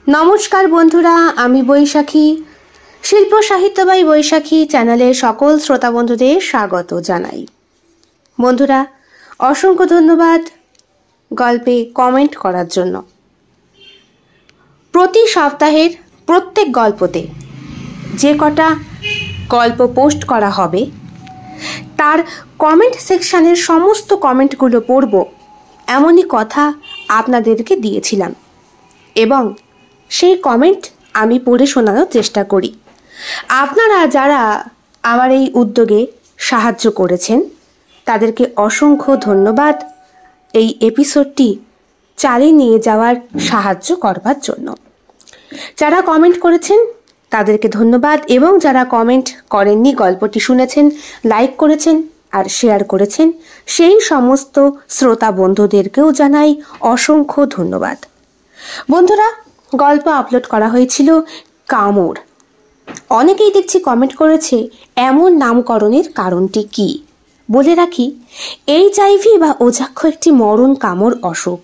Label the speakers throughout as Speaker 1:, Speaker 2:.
Speaker 1: নমস্কার বন্ধুরা, আমি বৈশাখী। শিল্প সাহিত্য বাই বৈশাখী চ্যানেলের সকল শ্রোতা বন্ধুদের স্বাগত জানাই। বন্ধুরা, অসংখ্য ধন্যবাদ গল্পে কমেন্ট করার জন্য। প্রতি সপ্তাহের প্রত্যেক গল্পতে যে কটা গল্প পোস্ট করা হবে তার কমেন্ট সেকশনের সমস্ত কমেন্টগুলো পড়ব, এমনই কথা আপনাদেরকে দিয়েছিলাম এবং সেই কমেন্ট আমি পড়ে শোনানোর চেষ্টা করি। আপনারা যারা আমার এই উদ্যোগে সাহায্য করেছেন তাদেরকে অসংখ্য ধন্যবাদ এই এপিসোডটি চালিয়ে নিয়ে যাওয়ার সাহায্য করবার জন্য। যারা কমেন্ট করেছেন তাদেরকে ধন্যবাদ, এবং যারা কমেন্ট করেননি, গল্পটি শুনেছেন, লাইক করেছেন আর শেয়ার করেছেন, সেই সমস্ত শ্রোতা বন্ধুদেরকেও জানাই অসংখ্য ধন্যবাদ। বন্ধুরা, গল্প আপলোড করা হয়েছিল কামড়। অনেকেই দেখছি কমেন্ট করেছে এমন নামকরণের কারণটি কি। বলে রাখি, HIV বা ওজাক্ষ একটি মরণ কামড় অসুখ,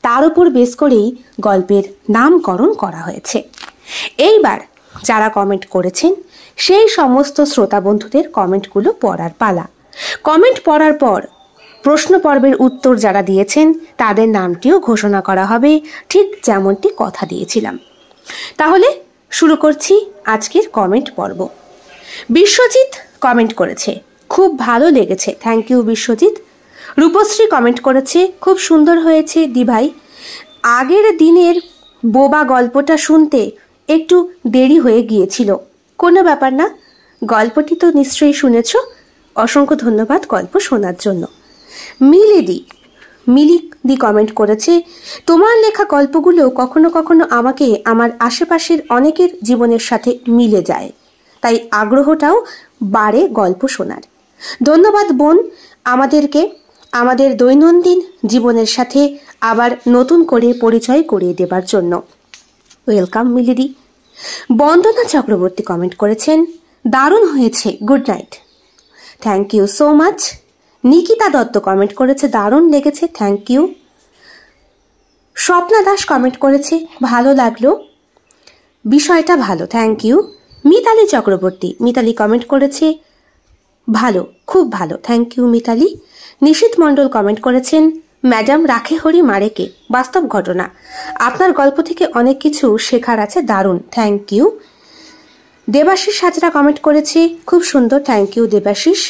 Speaker 1: তার উপর বেস করেই গল্পের নামকরণ করা হয়েছে। এইবার যারা কমেন্ট করেছেন সেই সমস্ত শ্রোতা বন্ধুদের কমেন্টগুলো পড়ার পালা। কমেন্ট পড়ার পর প্রশ্ন পর্বের উত্তর যারা দিয়েছেন তাদের নামটিও ঘোষণা করা হবে, ঠিক যেমনটি কথা দিয়েছিলাম। তাহলে শুরু করছি আজকের কমেন্ট পর্ব। বিশ্বজিৎ কমেন্ট করেছে, খুব ভালো লেগেছে। Thank you Biswajit. Rupashree comment করেছে, খুব সুন্দর হয়েছে দিভাই। আগের দিনের বোবা গল্পটা শুনতে একটু দেরি হয়ে গিয়েছিল। কোনো ব্যাপার না, গল্পটি তো নিশ্চয়ই শুনেছ। অসংখ্য ধন্যবাদ গল্প শোনার জন্য। মিলিদি কমেন্ট করেছে, তোমার লেখা গল্পগুলো কখনো কখনো আমাকে আমার আশেপাশের অনেকের জীবনের সাথে মিলে যায়, তাই আগ্রহটাও বাড়ে গল্প শোনার। ধন্যবাদ বোন, আমাদেরকে আমাদের দৈনন্দিন জীবনের সাথে আবার নতুন করে পরিচয় করিয়ে দেবার জন্য। ওয়েলকাম মিলিদি। বন্দনা চক্রবর্তী কমেন্ট করেছেন, দারুণ হয়েছে, good night. Thank you so much. Nikita Dutta comment করেছে, দারুণ লেগেছে, thank you. Swapna Das comment করেছে, ভালো লাগলো, বিষয়টা ভালো, thank you. Mitali Chakraborty comment করেছে, ভালো, খুব ভালো, thank you Mitali. Nishith Mondal comment করেছেন, ম্যাডাম রাখে হরি মারেকে, বাস্তব ঘটনা, আপনার গল্প থেকে অনেক কিছু শেখার আছে, দারুণ, thank you. Debashis Hazra comment করেছে, খুব সুন্দর, thank you Debashis.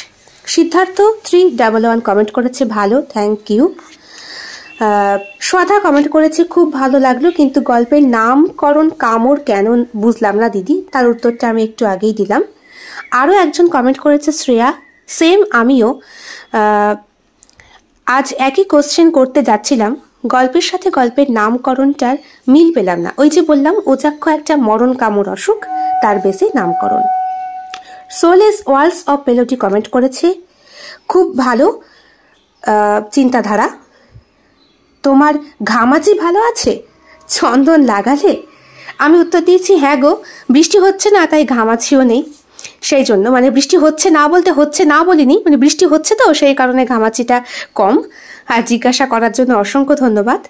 Speaker 1: Siddhartha 311 comment করেছে, ভালো, থ্যাংক ইউ। শ্রদ্ধা কমেন্ট করেছে, খুব ভালো লাগলো, কিন্তু গল্পের নামকরণ কামড় কেন বুঝলাম না দিদি, তার উত্তরটা আমি একটু আগেই দিলাম। আরও একজন কমেন্ট করেছে শ্রেয়া, সেম আমিও আজ একই কোশ্চেন করতে যাচ্ছিলাম, গল্পের সাথে গল্পের নামকরণটার মিল পেলাম না। ওই যে বললাম ওজাক্ষ একটা মরণ কামড় অসুখ, তার বেশি নামকরণ। সোলেস ওয়ার্লস অফ পেলোডি কমেন্ট করেছে, খুব ভালো চিন্তাধারা, তোমার ঘামাচি ভালো আছে, চন্দন লাগালে? আমি উত্তর দিয়েছি, হ্যাঁ গো, বৃষ্টি হচ্ছে না তাই ঘামাচিও নেই, সেই জন্য, মানে বৃষ্টি হচ্ছে না বলতে হচ্ছে না বলিনি, মানে বৃষ্টি হচ্ছে তো সেই কারণে ঘামাচিটা কম। আর জিজ্ঞাসা করার জন্য অসংখ্য ধন্যবাদ,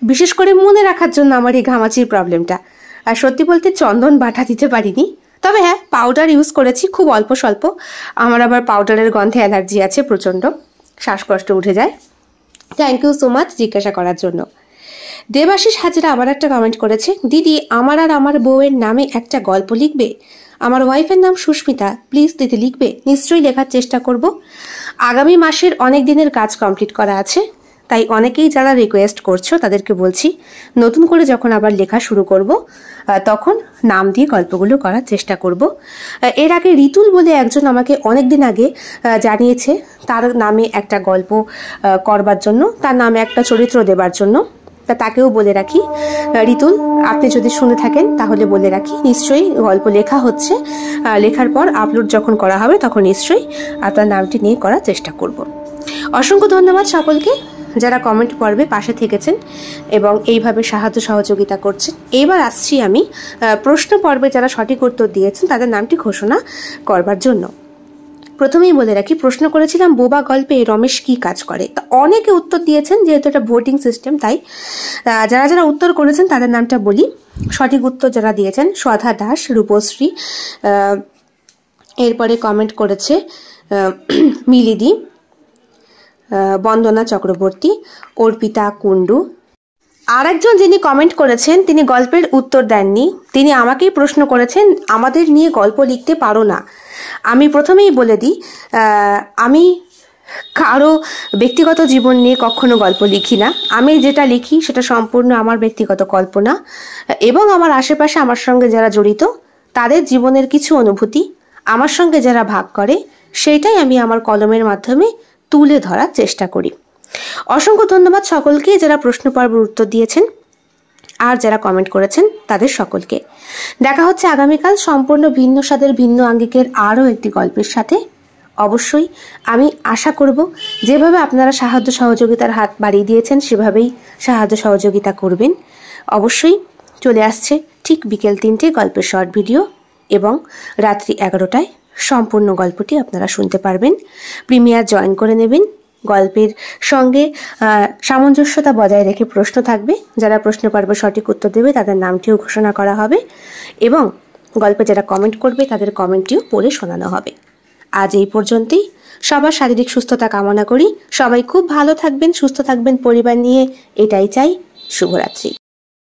Speaker 1: বিশেষ করে মনে রাখার জন্য আমার এই ঘামাচির প্রবলেমটা। আর সত্যি বলতে চন্দন বাটা দিতে পারিনি, তবে হ্যাঁ পাউডার ইউজ করেছি, খুব অল্প স্বল্প। আমার আবার পাউডারের গন্ধে অ্যালার্জি আছে প্রচণ্ড, শ্বাসকষ্ট উঠে যায়। থ্যাংক ইউ সো মাচ জিজ্ঞাসা করার জন্য। দেবাশিস হাজরা আবার একটা কমেন্ট করেছে, দিদি আমার আর আমার বউয়ের নামে একটা গল্প লিখবে? আমার ওয়াইফের নাম সুস্মিতা, প্লিজ দিদি লিখবে? নিশ্চয়ই লেখার চেষ্টা করব। আগামী মাসের অনেক দিনের কাজ কমপ্লিট করা আছে, তাই অনেকেই যারা রিকোয়েস্ট করছো তাদেরকে বলছি নতুন করে যখন আবার লেখা শুরু করব তখন নাম দিয়ে গল্পগুলো করার চেষ্টা করব। এর আগে রিতুল বলে একজন আমাকে অনেক দিন আগে জানিয়েছে তার নামে একটা গল্প করবার জন্য, তার নামে একটা চরিত্র দেবার জন্য। তা তাকেও বলে রাখি, রিতুল আপনি যদি শুনে থাকেন তাহলে বলে রাখি, নিশ্চয়ই গল্প লেখা হচ্ছে, লেখার পর আপলোড যখন করা হবে তখন নিশ্চয়ই আপনার নামটি নিয়ে করার চেষ্টা করব। অসংখ্য ধন্যবাদ সকলকে যারা কমেন্ট পর্বে পাশে থেকেছেন এবং এইভাবে সাহায্য সহযোগিতা করছেন। এবার আসছি আমি প্রশ্ন পর্বে যারা সঠিক উত্তর দিয়েছেন তাদের নামটি ঘোষণা করবার জন্য। প্রথমেই বলে রাখি, প্রশ্ন করেছিলাম বোবা গল্পে রমেশ কি কাজ করে। তা অনেকে উত্তর দিয়েছেন, যেহেতু এটা ভোটিং সিস্টেম তাই যারা যারা উত্তর করেছেন তাদের নামটা বলি। সঠিক উত্তর যারা দিয়েছেন শ্রদ্ধা দাস, রূপশ্রী, এরপরে কমেন্ট করেছে মিলিদি, বন্দনা চক্রবর্তী, অর্পিতা কুন্ডু। আর একজন যিনি কমেন্ট করেছেন তিনি গল্পের উত্তর দেননি, তিনি আমাকেই প্রশ্ন করেছেন আমাদের নিয়ে গল্প লিখতে পারো না। আমি প্রথমেই বলে দিই, আমি কারো ব্যক্তিগত জীবন নিয়ে কখনো গল্প লিখি না। আমি যেটা লিখি সেটা সম্পূর্ণ আমার ব্যক্তিগত কল্পনা এবং আমার আশেপাশে আমার সঙ্গে যারা জড়িত তাদের জীবনের কিছু অনুভূতি আমার সঙ্গে যারা ভাগ করে সেইটাই আমি আমার কলমের মাধ্যমে তুলে ধরার চেষ্টা করি। অসংখ্য ধন্যবাদ সকলকে যারা প্রশ্ন পর্বের উত্তর দিয়েছেন আর যারা কমেন্ট করেছেন তাদের সকলকে। দেখা হচ্ছে আগামীকাল সম্পূর্ণ ভিন্ন স্বাদের ভিন্ন আঙ্গিকের আরও একটি গল্পের সাথে। অবশ্যই আমি আশা করব যেভাবে আপনারা সাহায্য সহযোগিতার হাত বাড়িয়ে দিয়েছেন সেভাবেই সাহায্য সহযোগিতা করবেন। অবশ্যই চলে আসছে ঠিক বিকেল 3টে গল্পের শর্ট ভিডিও এবং রাত্রি 11টায় সম্পূর্ণ গল্পটি আপনারা শুনতে পারবেন। প্রিমিয়ার জয়েন করে নেবেন। গল্পের সঙ্গে সামঞ্জস্যতা বজায় রেখে প্রশ্ন থাকবে, যারা প্রশ্ন পর্বে সঠিক উত্তর দেবে তাদের নামটিও ঘোষণা করা হবে এবং গল্পে যারা কমেন্ট করবে তাদের কমেন্টটিও পড়ে শোনানো হবে। আজ এই পর্যন্তই। সবার শারীরিক সুস্থতা কামনা করি। সবাই খুব ভালো থাকবেন, সুস্থ থাকবেন পরিবার নিয়ে, এটাই চাই। শুভরাত্রি।